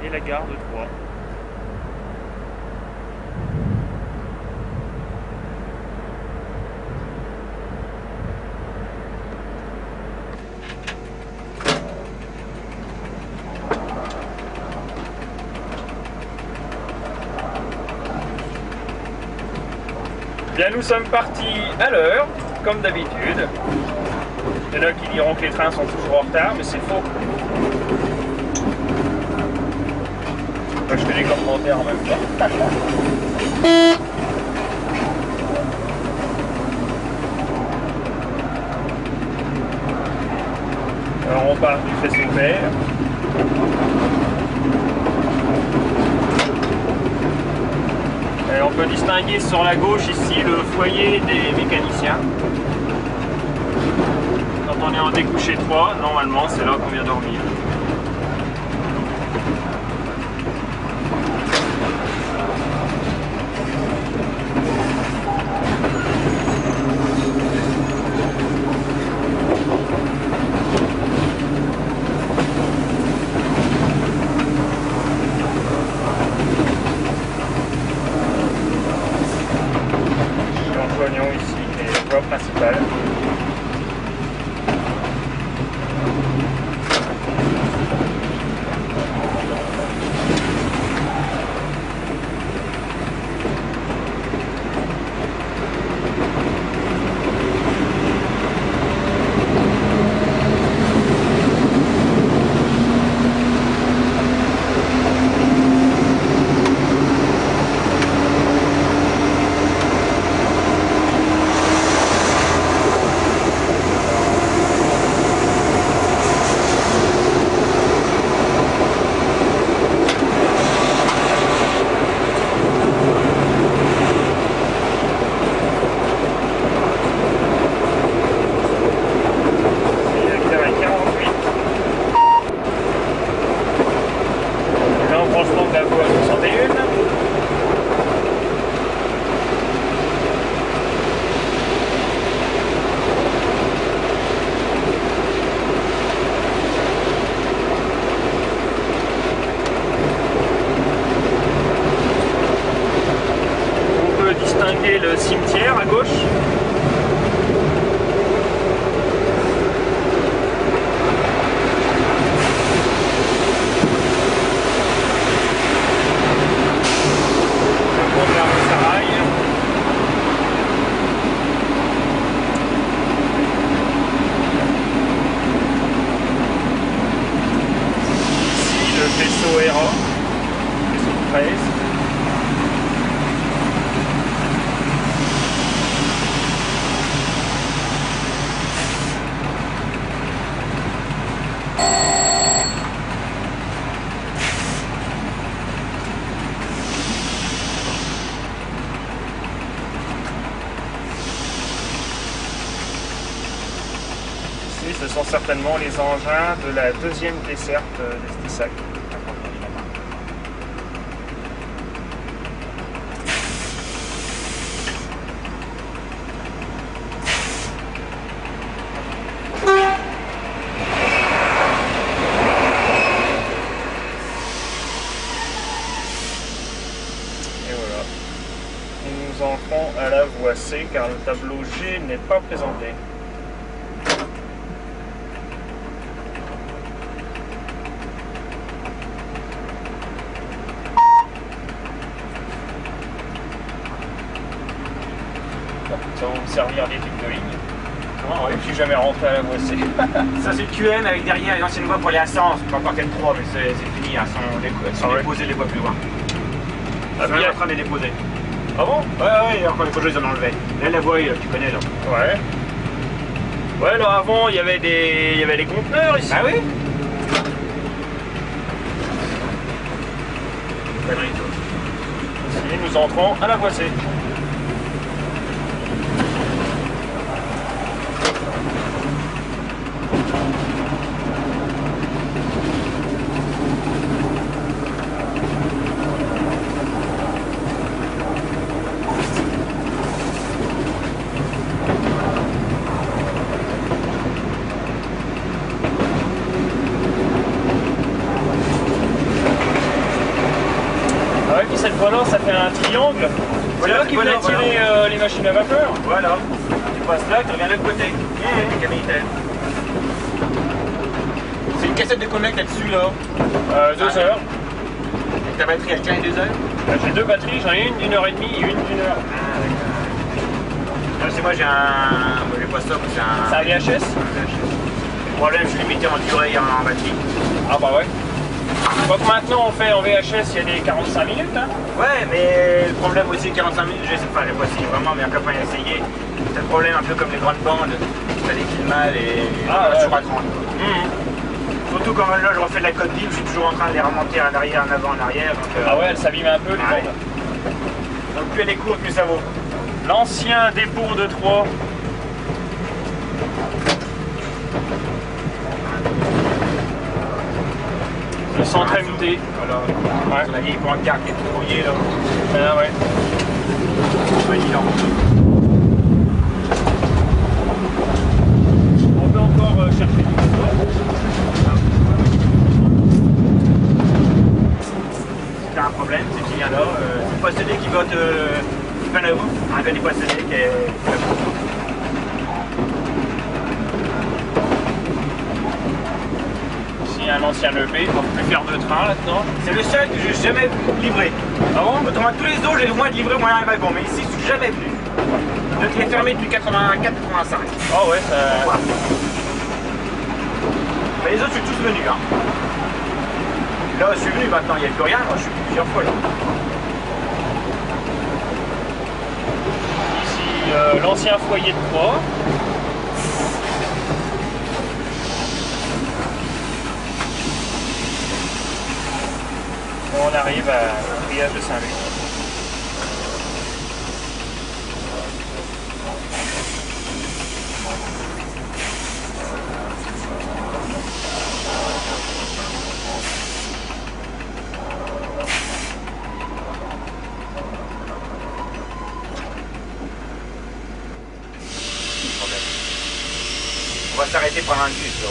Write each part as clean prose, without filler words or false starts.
et la gare de Troyes. Bien, nous sommes partis à l'heure, comme d'habitude. Il y en a qui diront que les trains sont toujours en retard, mais c'est faux. Moi, je fais les commentaires en même temps. Alors on part du faisceau vert. Et on peut distinguer sur la gauche ici le foyer des mécaniciens. Quand on est en découché 3, normalement c'est là qu'on vient dormir. Rejoignons ici les voies principales. Le cimetière à gauche. Le pont de la Montserrat. Ici le vaisseau Héra, vaisseau 13. Ce sont certainement les engins de la deuxième desserte d'Estissac. Et voilà. Nous entrons à la voie C car le tableau G n'est pas présenté. Ça va vous servir d'étude de ligne. Ah, ouais. Je suis jamais rentré à la voie C. Ça c'est le QN avec derrière une ancienne voie pour les A100, c'est pas encore quel 3 mais c'est fini, elles sont déposées les voies plus loin. Ah, Ils sont en train de les déposer. Ah bon? Ouais, encore les projets ils en ont enlevé. Là la voie, tu connais là. Ouais. Ouais, alors avant il y avait des conteneurs ici. Ah oui? Ici nous entrons à la voie C. triangle. C'est Voilà, là qu'il voilà, venait tirer les machines à vapeur. Voilà. Tu passes là, tu reviens de l'autre côté. Avec les camionnettes. C'est une cassette de combien que t'as dessus là? 2 heures. Et ta batterie elle tient les 2 heures? J'ai 2 batteries, j'en ai une d'1 heure et demie et une d'1 heure. Non, c'est moi j'ai un. Moi j'ai pas ça, mais c'est un. C'est un VHS? Le problème, je suis limité en durée et en batterie. Ah bah ouais. Donc maintenant on fait en VHS, il y a des 45 minutes. Hein. Ouais, mais le problème aussi, 45 minutes, je sais pas, j'ai pas essayé vraiment, mais un copain a essayé. C'est le problème un peu comme les grandes bandes, ça défile mal et Ah, ouais. toujours à 30. Surtout quand là je refais de la côte vive, je suis toujours en train de les remonter à l'arrière, en avant, en arrière. Donc, Ah ouais, elle s'abîme un peu les ouais. bandes. Donc plus elle est courte, plus ça vaut. L'ancien dépôt de Troyes. Le centre MT. Voilà. Ouais. On a vieille pancarte qui est tout brouillée là. Ah ouais. On peut encore chercher du bois. C'est un problème, c'est qu'il vient là. C'est le poissonnier qui vote Panao, un gars des poissonniers qui est Ici un ancien EP, on ne peut plus faire de train là-dedans. C'est le seul que j'ai jamais livré. Ah bon? Autrement, tous les autres, j'ai au moins livré au moyen un wagon, mais ici, je suis jamais venu. Donc il est fermé depuis 84-85. Oh ouais, ça... Ouais. Mais les autres, je suis tous venus. Hein. Là, je suis venu maintenant, il n'y a plus rien. Moi, je suis venu plusieurs fois là. Ici l'ancien foyer de Troyes. On arrive au triage de Saint-Louis. On va s'arrêter pendant un bus là.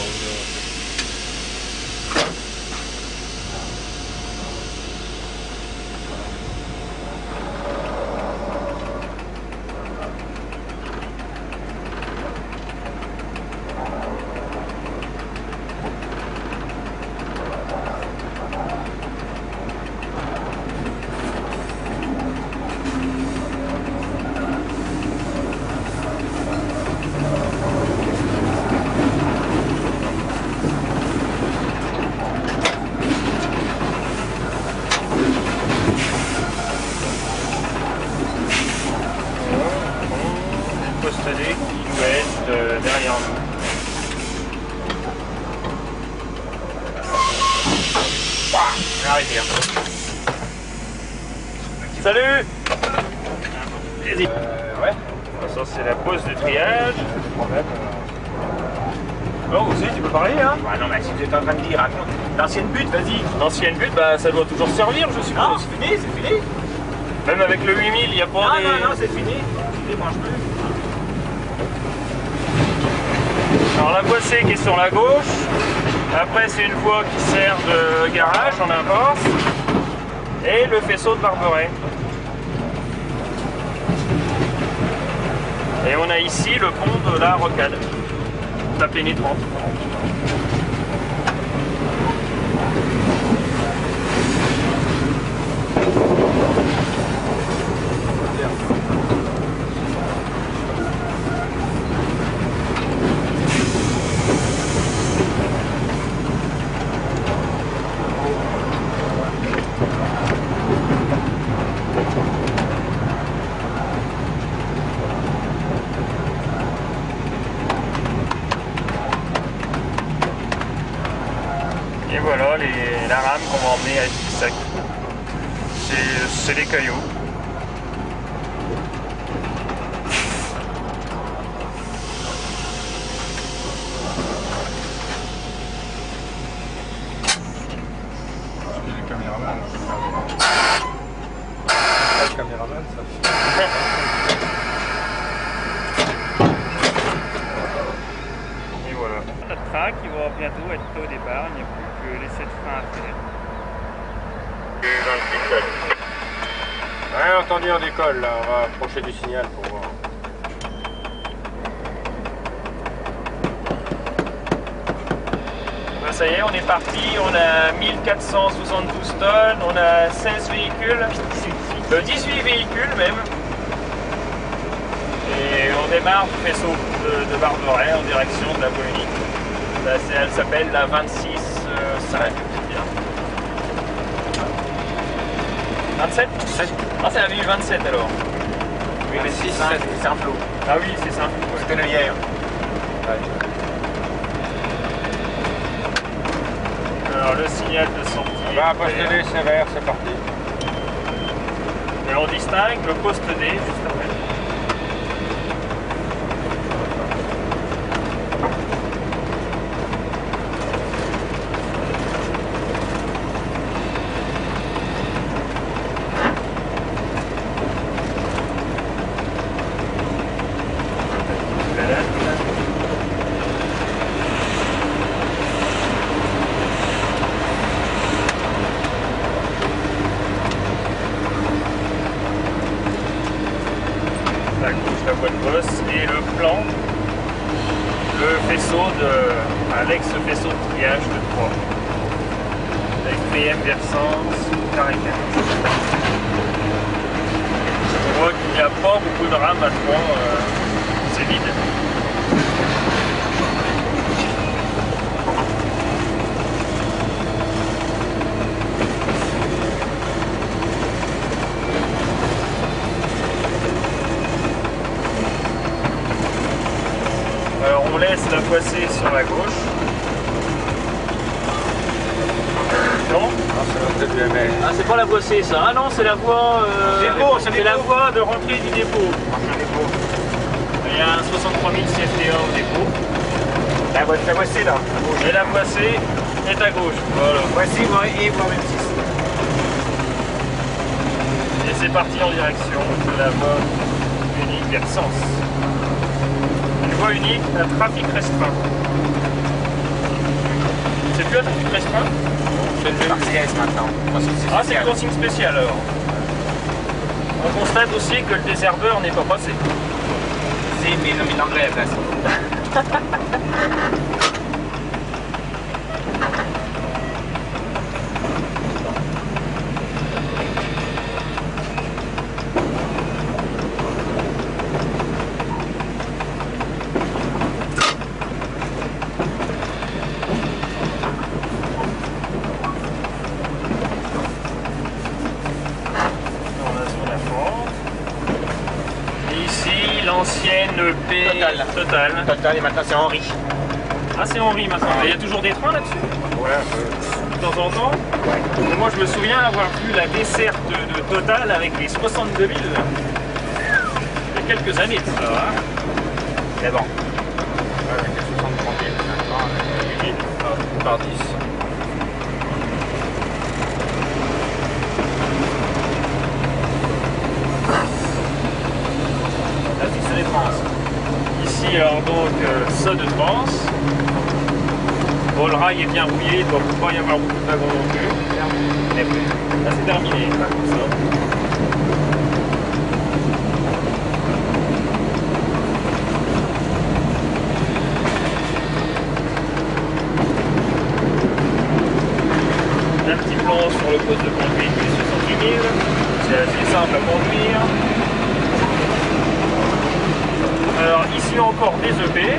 Postelé qui doit être derrière nous. Je vais arrêter. Hein. Salut! Ouais, ça c'est la pause de triage. Oh aussi tu peux parler hein? Ouais, non mais si vous êtes en train de dire, raconte. L'ancienne butte, vas-y. L'ancienne butte, bah ça doit toujours servir je suppose. Non, c'est fini, c'est fini. Même avec le 8000, il n'y a pas Non, des... non, c'est fini. Tu débranches plus. Alors la voie C qui est sur la gauche. Après c'est une voie qui sert de garage en avance. Et le faisceau de Barberet. Et on a ici le pont de la Rocade, la pénétrante. Et voilà la rame qu'on va emmener à Esquissac. C'est les cailloux. Le caméraman, ça Et voilà. Notre train qui va bientôt être au départ, il n'y a plus que les 7 freins à faire. Rien entendu, on décolle là, on va approcher du signal pour voir. Ben, ça y est, on est parti, on a 1472 tonnes, on a 16 véhicules, 18 véhicules même. Et on démarre du faisceau de Barberay en direction de la voie unique. Là, elle s'appelle la 26-5. 27 Ah, c'est la 1027 alors. Oui, mais 6, c'est un flot. Ah oui, c'est ça. C'était le hier. Alors le signal de sortie. On va apostiller sévère, c'est parti. Et on distingue le poste D juste après. À gauche la voie de bosse et le plan, le faisceau de l'ex-faisceau de triage de 3 avec PM versant carré 15. On voit qu'il n'y a pas beaucoup de rames à 3, c'est vide. Alors on laisse la poissée sur la gauche. Non? Ah, c'est pas la poissée ça. Ah non, c'est la voie. C'est la voie de rentrée du dépôt. Il y a un 63 000 CFTA au dépôt. La voici là. Et la poissée est à gauche. Voilà. Voici moi et moi 26. Et c'est parti en direction de la voie unique vers Sens. Une voie unique à trafic restreint. C'est plus un trafic restreint? C'est une Marseillaise maintenant. Ah, c'est une consigne spéciale alors. On constate aussi que le désherbeur n'est pas passé. Si, mais ils ont mis l'anglais à la place. L'ancienne P Total. Total et maintenant c'est Henri. Ah, c'est Henri maintenant. Il y a toujours des trains là-dessus? Ouais, un peu. De temps en temps? Ouais. Moi je me souviens avoir vu la desserte de Total avec les 62 000 il y a quelques années de ça. Hein. Mais bon. Ouais, avec les 63 000 maintenant, par 10. La de France. Ici alors donc ça de France. Bon, le rail est bien rouillé, il ne doit pas y avoir beaucoup de wagons non plus. Là c'est terminé, là, comme ça. Un petit plan sur le poste de conduite du 70 000. C'est assez simple à conduire. Alors ici encore des EP.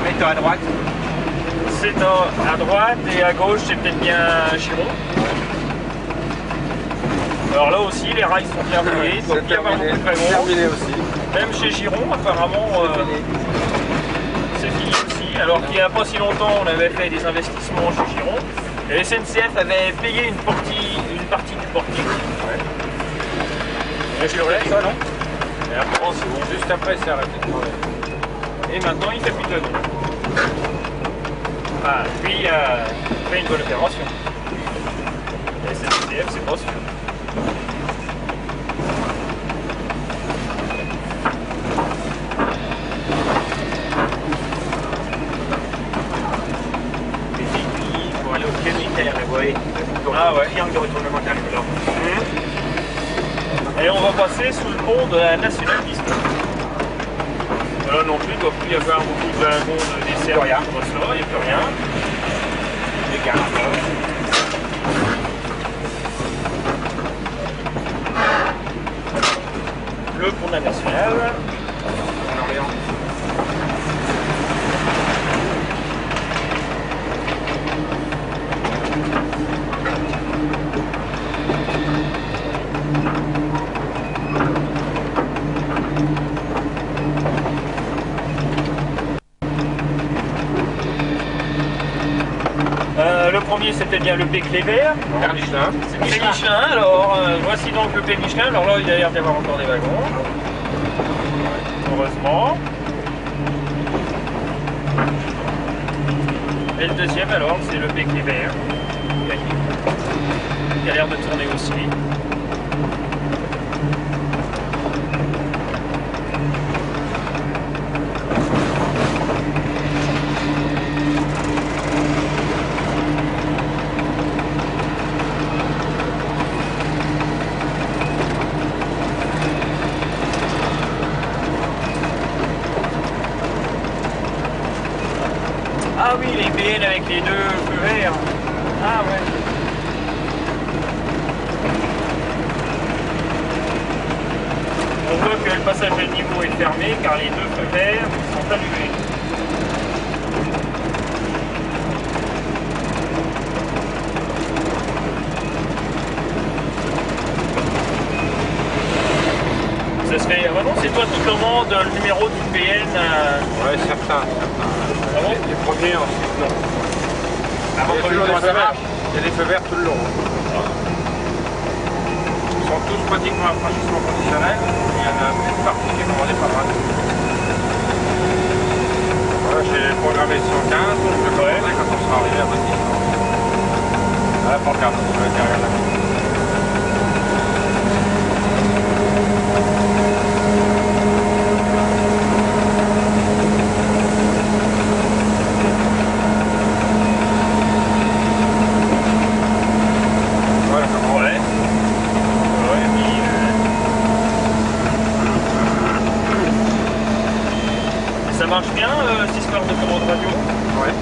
Mets-toi à droite. C'est à droite et à gauche c'est peut-être bien Giron. Alors là aussi les rails sont bien roulés, donc il y a pas beaucoup de wagons. Terminé aussi. Même chez Giron apparemment c'est fini aussi. Alors qu'il n'y a pas si longtemps on avait fait des investissements chez Giron. Et la SNCF avait payé une partie du portique. Ouais. Et je le ça non? Et après c'est bon. Juste après, c'est arrêté de travailler. Et maintenant il fait plus de wagons. Ah, lui fait une bonne opération. Et SNCF, c'est pas sûr. Les aiguilles pour aller au pied militaire, vous voyez. Ah ouais. Triangle de retournement là. Et on va passer sous le pont de la Nationale 19. Là non plus, il ne doit plus y avoir beaucoup de wagons de dessert. Rien. Il n'y a plus rien. Les gares. Le pont de la Nationale. En Orléans. Le premier c'était bien le P. Clévert. Père Michelin. C'est Michelin. Alors voici donc le P. Michelin. Alors là il a l'air d'y avoir encore des wagons. Heureusement. Et le deuxième alors c'est le P. Clévert. Qui a l'air de tourner aussi. Ah oui, les BN avec les deux feux verts. Ah ouais. On voit que le passage de niveau est fermé car les deux feux verts sont allumés. Ça se fait... Ah non, c'est toi qui commandes le numéro du PN. Ouais, certains. Ah bon? Les premiers, ensuite non. Avant Il y a qu'on lui toujours des commence feux à verts. marcher. Il y a des feux verts tout le long. Ils sont tous pratiquement à franchissement conditionnel. Il y en a une partie qui est commandée par radio. Voilà, j'ai programmé 115, donc je vais commander quand on sera arrivé à votre distance. À la pancarte, derrière la main. Ça marche bien, cette histoire de commande radio? Ouais.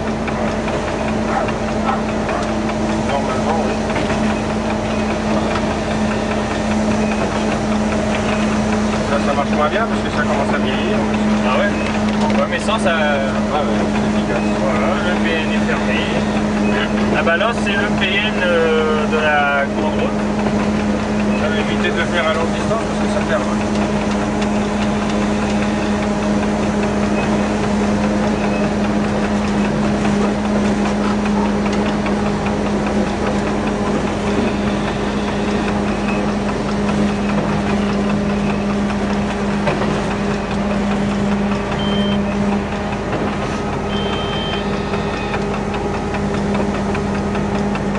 Normalement, oui. Là, ça marche moins bien parce que ça commence à vieillir. Ah ouais? Ouais, mais sans ça... Ah ouais, c'est efficace. Voilà, le PN est fermé. Ah bah là, c'est le PN de la grande route. Ça va éviter de faire à longue distance parce que ça ferme.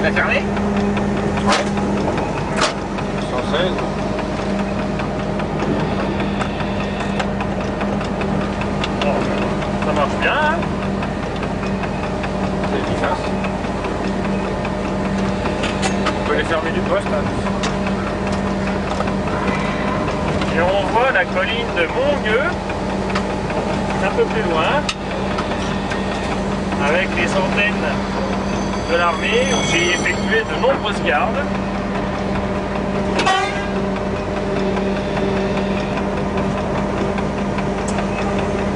Il a fermé? Ouais. 116. Bon, ça marche bien, hein? C'est efficace. On peut les fermer du poste. Hein. Et on voit la colline de Montgueux, un peu plus loin, avec les antennes de l'armée où j'ai effectué de nombreuses gardes.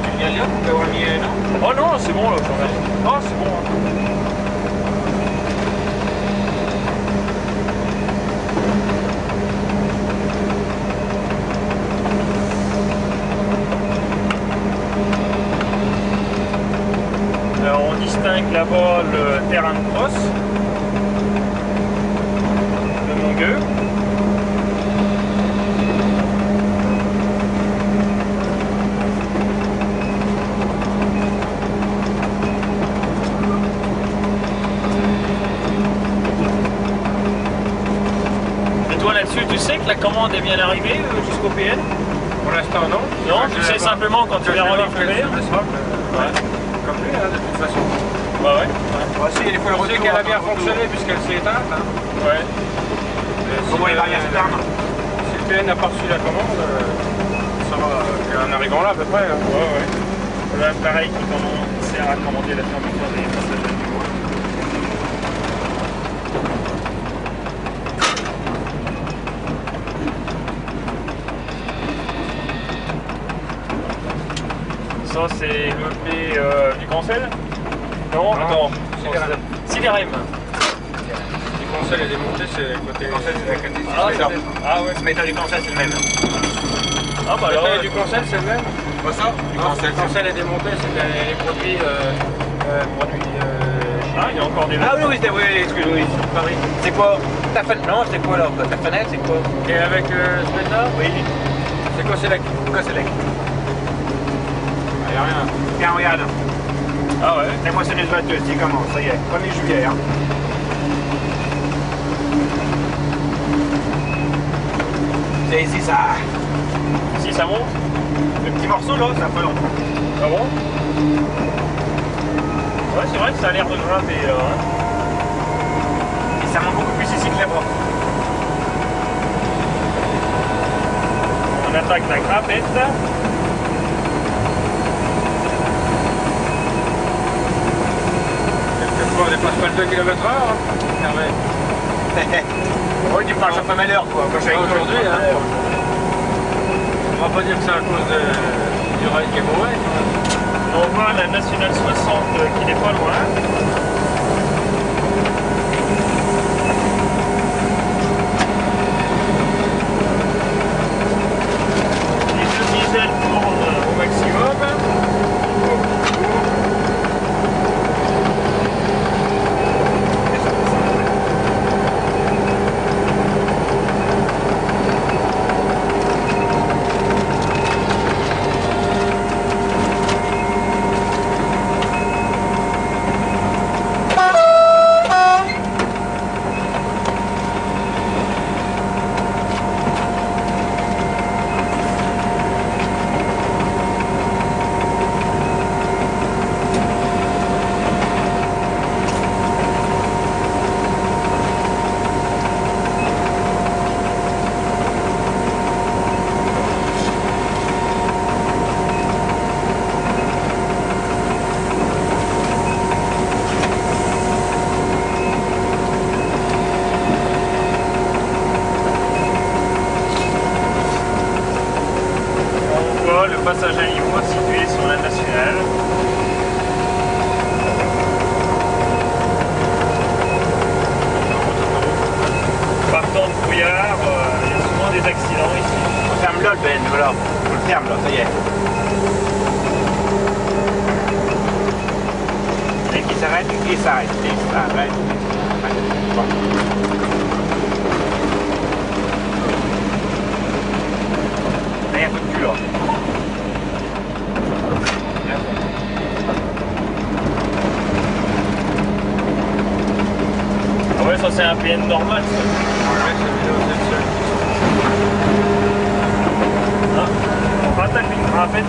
Tu viens là, tu peux avoir mis non? Oh non, c'est bon là quand même. Oh, c'est bon. Alors on distingue là-bas le terrain de crosse de Montgueux. Et toi là-dessus, tu sais que la commande est bien arrivée jusqu'au PN? Pour l'instant, non. Non, tu sais simplement quand tu verras les feux verts. Ouais. Comme lui, hein, de toute façon. Bah ouais. Voici, il faut le retour qu'elle a bien fonctionné puisqu'elle s'est éteinte. Hein. Ouais. Comment il va rien se fermer? PN n'a pas reçu la commande, ça va, en arrivant là à peu près. Hein. Ouais. L'appareil qui sert à commander la fermeture des passages à niveau. Ça c'est le P du cancel. Non, attends. Sidérem. Du cancel est démonté, c'est le côté. Cancel, c'est la Ah ouais. Ce métal du cancel, c'est le même. Ah bah Le alors. du cancel, c'est le même. Pas ça Du cancel. Le cancel est démonté, c'est les produits. Ah, il y a encore des. Ah oui, excuse-moi, oui, Paris. C'est quoi ta fenêtre? Non, c'est quoi alors? Ta fenêtre, c'est quoi? Et avec ce métal, Oui, c'est Coselec. Coselec. Il n'y a rien. Tiens, regarde. Ah ouais. Les moissonneuses batteuses, dis comment? Ça y est, 1er juillet. Hein. C'est ici, ça. Si ça monte. Le petit morceau là, c'est un peu long. Ah bon? Ouais, c'est vrai que ça a l'air de grimper là. Hein. Et ça monte beaucoup plus ici que là-bas. On attaque la grappette. Quelquefois, on dépasse pas le 2 km/h. Oui, tu parles un peu malheur quoi. Quand je suis avec toi, Aujourd'hui, hein. On va pas dire que c'est à cause du rail qui est mauvais. On voit la Nationale 60 qui n'est pas loin. Les deux diesels tournent au maximum. Le passage à niveau situé sur la nationale. Partant de brouillard, il y a souvent des accidents ici. On ferme là le Ben, voilà. On le ferme là, ça y est. Dès qu'il s'arrête, il s'arrête. Dès qu'il s'arrête, bon. Là, il y a un peu de cul là. Ah ouais, ça c'est un PN normal ça. Ah, on rattaque une grappette.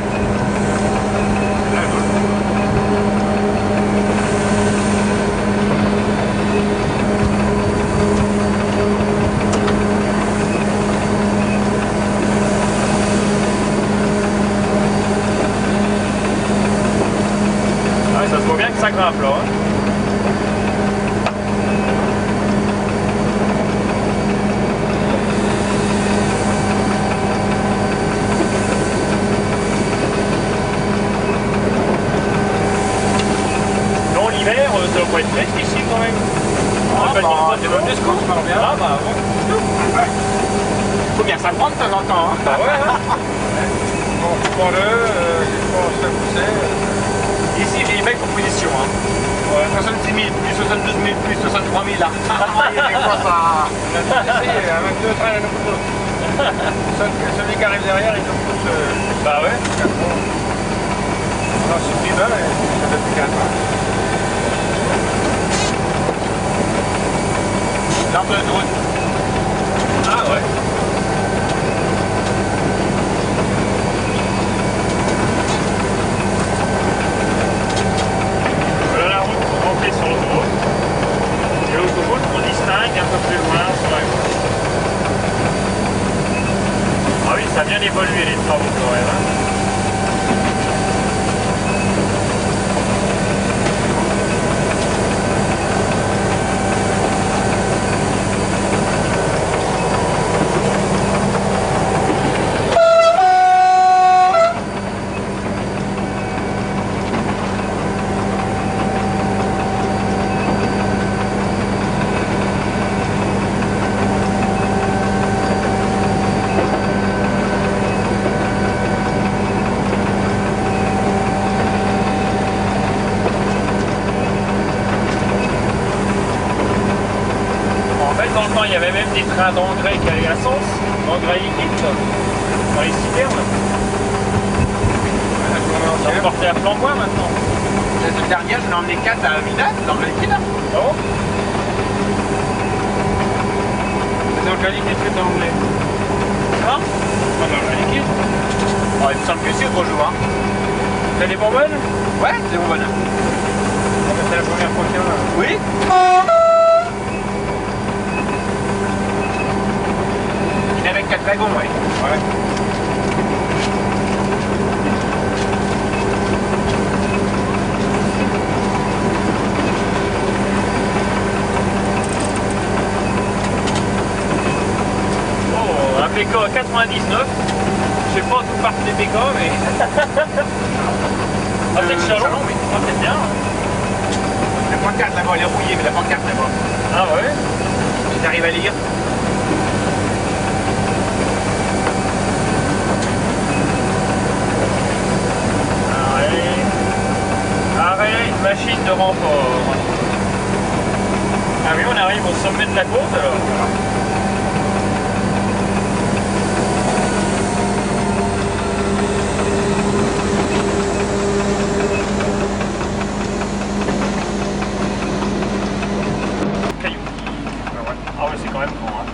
Ah ouais, ça se voit bien que ça grimpe là. Hein. L'hiver, ça doit pas être frais ici quand même. Ah bah, c'est bon discours, ça bien. Ah bah bon. Faut bien ça prendre de temps en temps. Hein. Bah ouais. Bon, prends-le, je pense que c'est. Ici, j'ai les mecs en position. Hein. Ouais. 66 000, plus 72 000, plus 63 000 là. Il y a des fois ça. Avec deux trains, il nous pousse. Celui qui arrive derrière, il nous pousse. Bah ouais. On a suivi là et ça fait plus 4 ans. L'arbre de route. Ah ouais. Voilà la route pour rentrer sur l'autoroute. Et l'autoroute qu'on distingue un peu plus loin sur la gauche. y avait même des trains d'engrais qui allaient à Sens, engrais liquide, dans les citernes. Ça portait à Flambois maintenant. La semaine dernière, j'en ai emmené 4 à Milan, dans le liquide. Ah bon? Dans quelle liquide que t'as emmené? Hein? Pas dans le liquide. Oh, il me semble que c'est gros jour. Hein. T'as des bonbonnes? Ouais, c'est bon, bonne. C'est la première fois qu'il y en a. Oui. Il est avec 4 wagons, ouais. Ouais. Oh, un PK 99. Je sais pas d'où partent les PK, mais. Ah, c'est le Chalon? Chalon, oui. Ah, c'est bien. La pancarte là-bas, elle est rouillée, mais la pancarte là-bas. Ah ouais? Si t'arrives à lire. Arrêt, machine de renfort. Ah oui, on arrive au sommet de la côte alors. Caillou. Ah ouais, c'est quand même grand. Hein.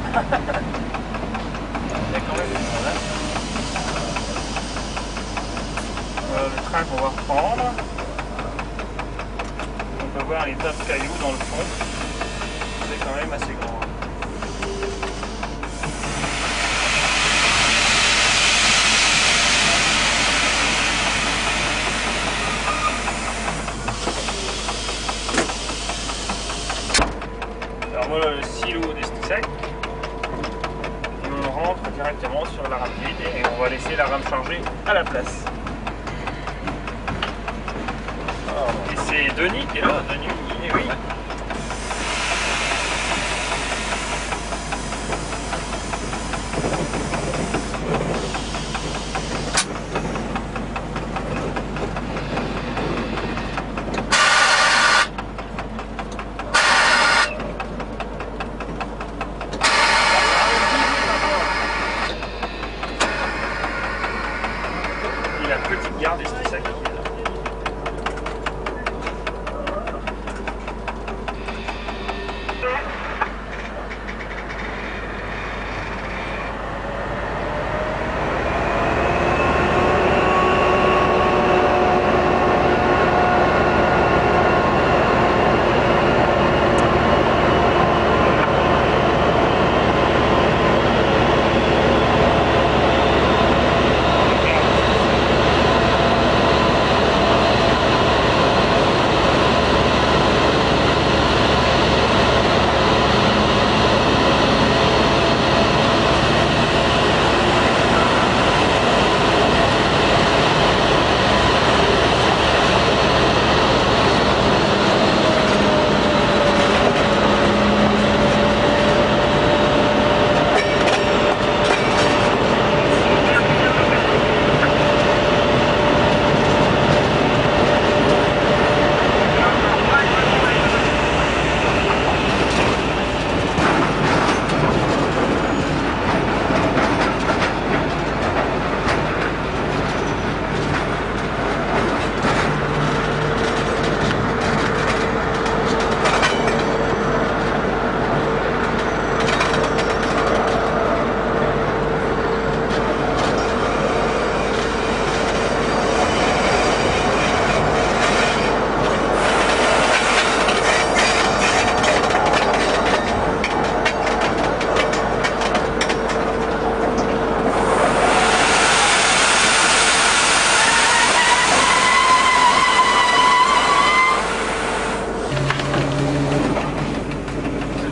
C'est quand même grand, hein. Le train qu'on va reprendre. On peut voir les tas de cailloux dans le fond. C'est quand même assez grand. Alors voilà le silo d'Estissac. Et on rentre directement sur la rame vide et on va laisser la rame chargée à la place. Et c'est Denis qui est là, Denis, eh oui. Et la petite gare d'Estissac qui est là.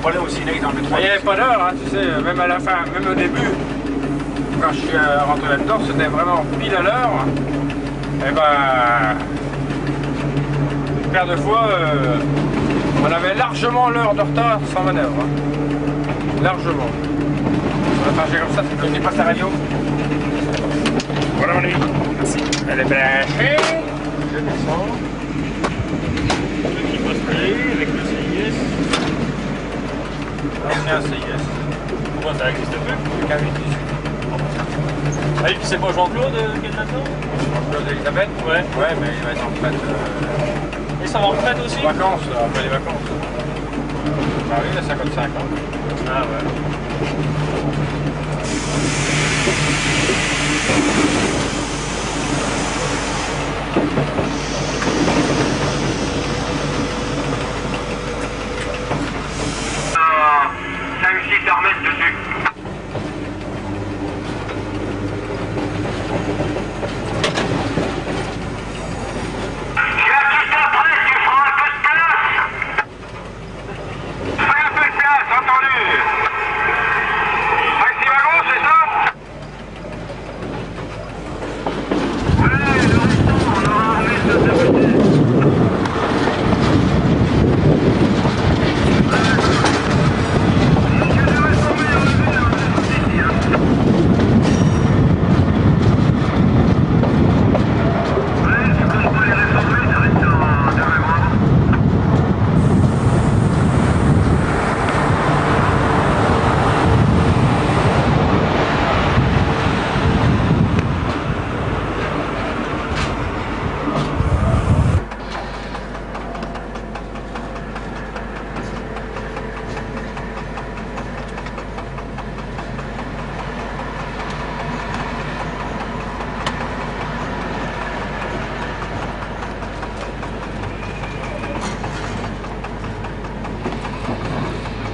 Voilà aussi, là, ils en mettent 3. Il n'y avait pas d'heure, hein, tu sais, même à la fin, même au début, quand je suis rentré là-dedans, c'était vraiment pile à l'heure. Et ben, une paire de fois, on avait largement l'heure de retard sans manœuvre. Hein. Largement. On va marcher comme ça, c'est que je dépasse la radio. Voilà mon ami. Merci. Elle est branchée. Je descends. Le petit postier avec le CIS. L'ancien CIS. Pourquoi ça n'existe plus? Le K818. Ah oui, puis c'est pas Jean-Claude qui est là-dedans? Jean-Claude Elisabeth? Ouais. Ouais, mais il va être en retraite. Et ça va en retraite aussi? Vacances, après les vacances. Ah oui, il a 55 ans. Ah ouais. Dessus.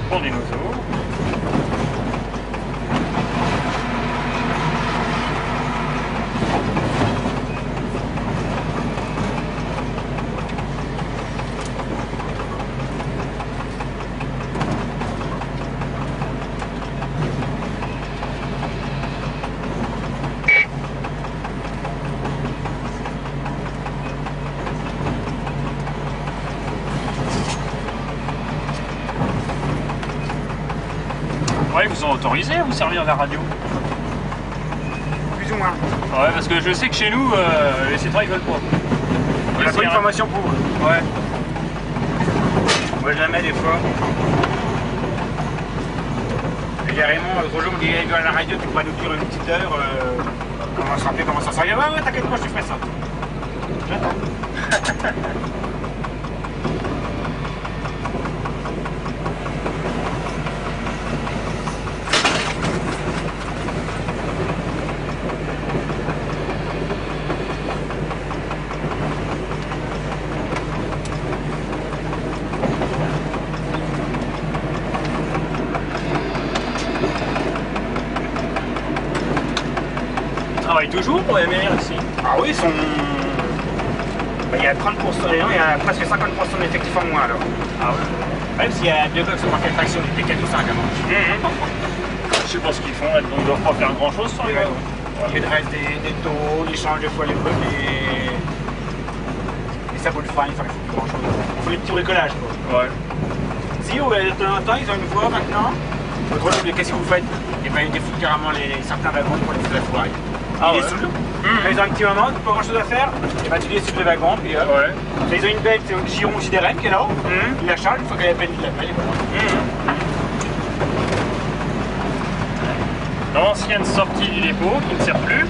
Pour dinosaures. Ouais, ils vous ont autorisé à vous servir de la radio? Plus ou moins. Ouais, parce que je sais que chez nous, les C3 ils veulent pas. On n'a pas une formation pour eux. Ouais. Moi jamais des fois. Et carrément, l'autre jour on me dit à la radio, tu pourrais nous dire une petite heure comment ça fait, comment ça sort. Ouais, t'inquiète pas, je te ferai ça. J'attends. Travaille toujours pour les meilleurs ici. Ah oui, ils sont. Il y a 30%, il y a presque 50% d'effectifs en moins alors. Ah ouais. Même s'il y a deux gars qui sont marqués fraction du T4 ou 5 avant. Je sais pas ce qu'ils font là, donc ils doivent pas faire grand chose sur les Ouais. wagons. Ils dressent des taux, ils changent des fois les trucs et sabots de frein, enfin ils font plus grand chose. Ils font des petits bricolages quoi. Ouais. Si de temps en temps ils ont une voie maintenant. L'autre jour, qu'est-ce que vous faites? Et ben ils défoutent carrément certains wagons pour les foutre à la foire. Ah Ils ouais. les soudent. Quand ils ont un petit moment, pas grand chose à faire, et ben tu les soudres les wagons, puis hop. Ouais. Quand ils ont une bête, un giron sidérène qui est là-haut, ils la chargent, une fois qu'elle est pleine, ils la payent, et voilà. L'ancienne sortie du dépôt qui ne sert plus.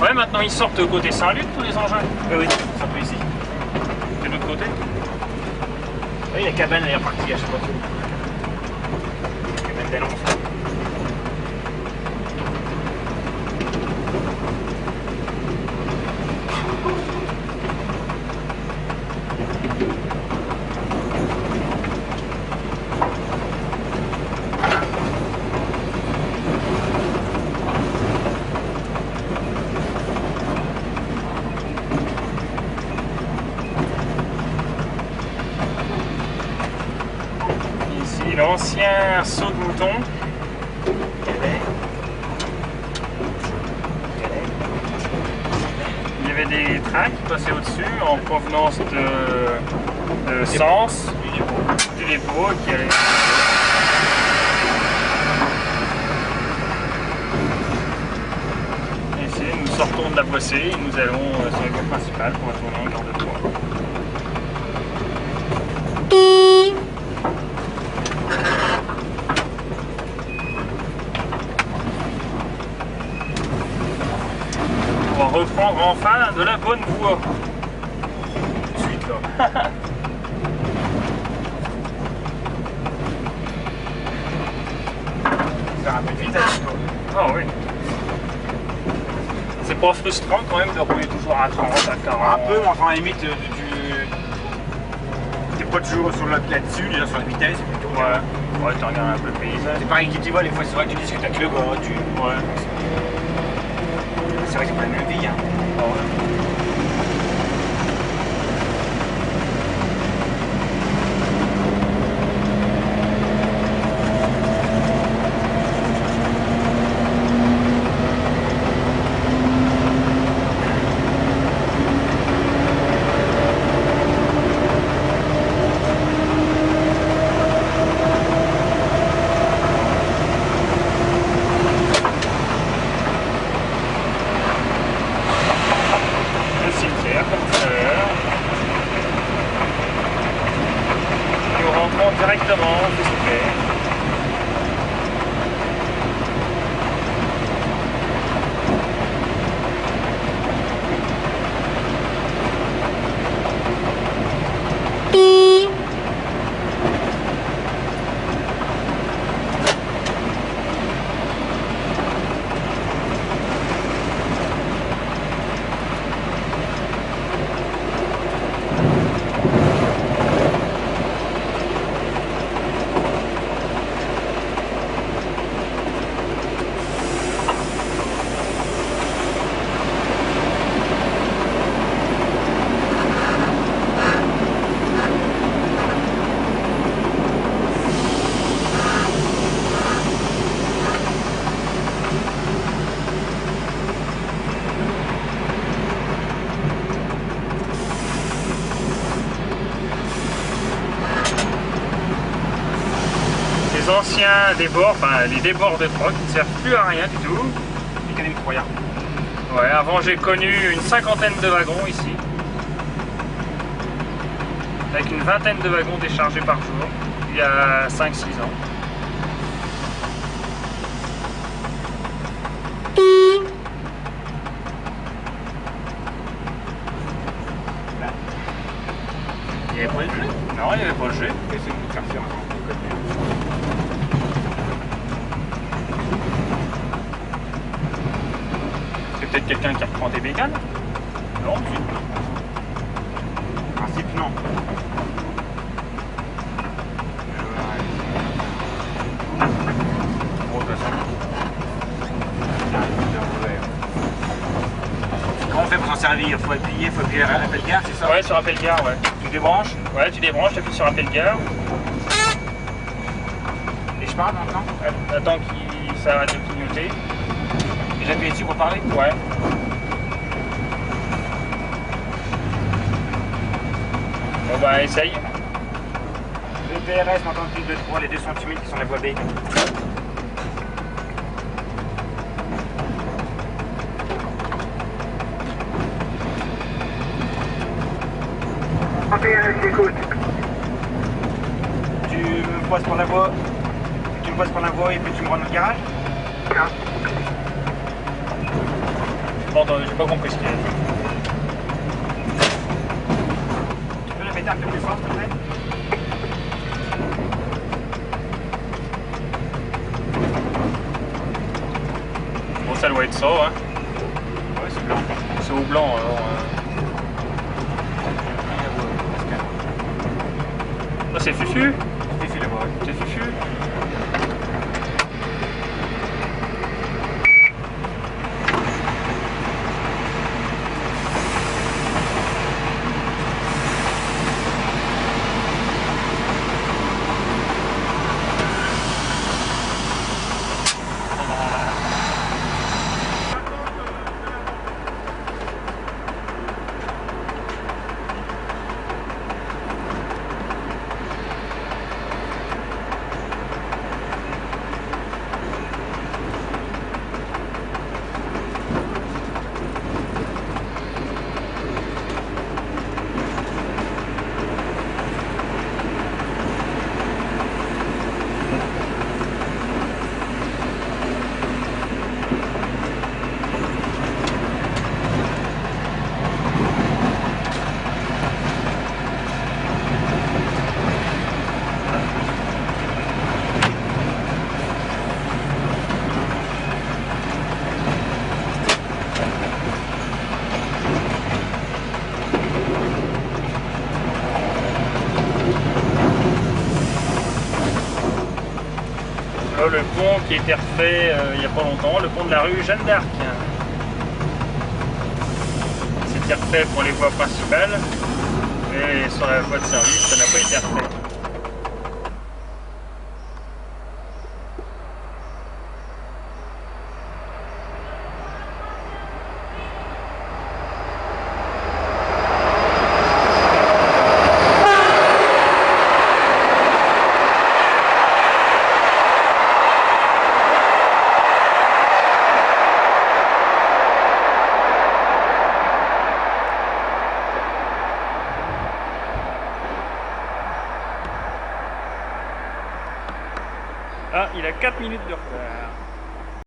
Ouais, maintenant ils sortent côté Saint-Luc tous les engins. Oui, ça peut ici. De l'autre côté. Oui, la cabane elle est repartie à chaque fois. La cabane d'annonce. Ici l'ancien saut de mouton. Il y avait des trains qui passaient au-dessus en provenance de Sens, du dépôt qui allait. Ici, nous sortons de la Boissée et nous allons sur la voie principale pour retourner en gare de Troyes. prendre enfin de la bonne voie. Tout de suite là. Faire un peu de vitesse. Ah oui. C'est pas frustrant quand même de rouler toujours à 30, à 40. Un peu, mais enfin, à la limite, t'es pas toujours sur là-dessus, déjà sur la vitesse. Ouais, tu regardes un peu le paysage. C'est pareil que tu vois, des fois, c'est vrai que tu discutes avec le gars, Ouais. C'est vrai que c'est pas la même vie, hein. Ah ouais. Directement, c'est ok. Les anciens débords, enfin les débords de troc qui ne servent plus à rien du tout. Mécanique royale. Ouais, avant j'ai connu une cinquantaine de wagons ici. Avec une vingtaine de wagons déchargés par jour, il y a 5-6 ans. Il n'y avait pas le jeu. Non, il n'y avait pas le jeu. Et c'est une faire faire un peu C'est peut-être quelqu'un qui reprend des bécanes. Non, En principe, non. bon, de toute façon. Comment on fait pour s'en servir? Faut appuyer à l'appel gare, c'est ça? Ouais, sur appel gare, ouais. Tu débranches Ouais, tu débranches, tu appuies sur appel gare. et je parle maintenant. Attends qu'il ça arrête de clignoter. Et j'appuie dessus pour parler? Ouais. Bon bah essaye. Le PRS m'entend plus de 3, les 2 cm qui sont la voie B. Écoute. Tu me passes pour la voie. Tu me passes pour la voie et puis tu me rends dans le garage? Bon, j'ai pas compris ce qu'il y a. Tu peux la mettre un peu plus fort, s'il te plaît? Bon, ça doit être ça, hein. Ouais, c'est blanc. C'est au blanc, alors. Ah, c'est Fufu. C'est fait la voie. C'est Fufu. le pont qui a été refait il n'y a pas longtemps, le pont de la rue Jeanne d'Arc. C'était refait pour les voies principales, et sur la voie de service, ça n'a pas été refait. Ah, il a 4 minutes de retard.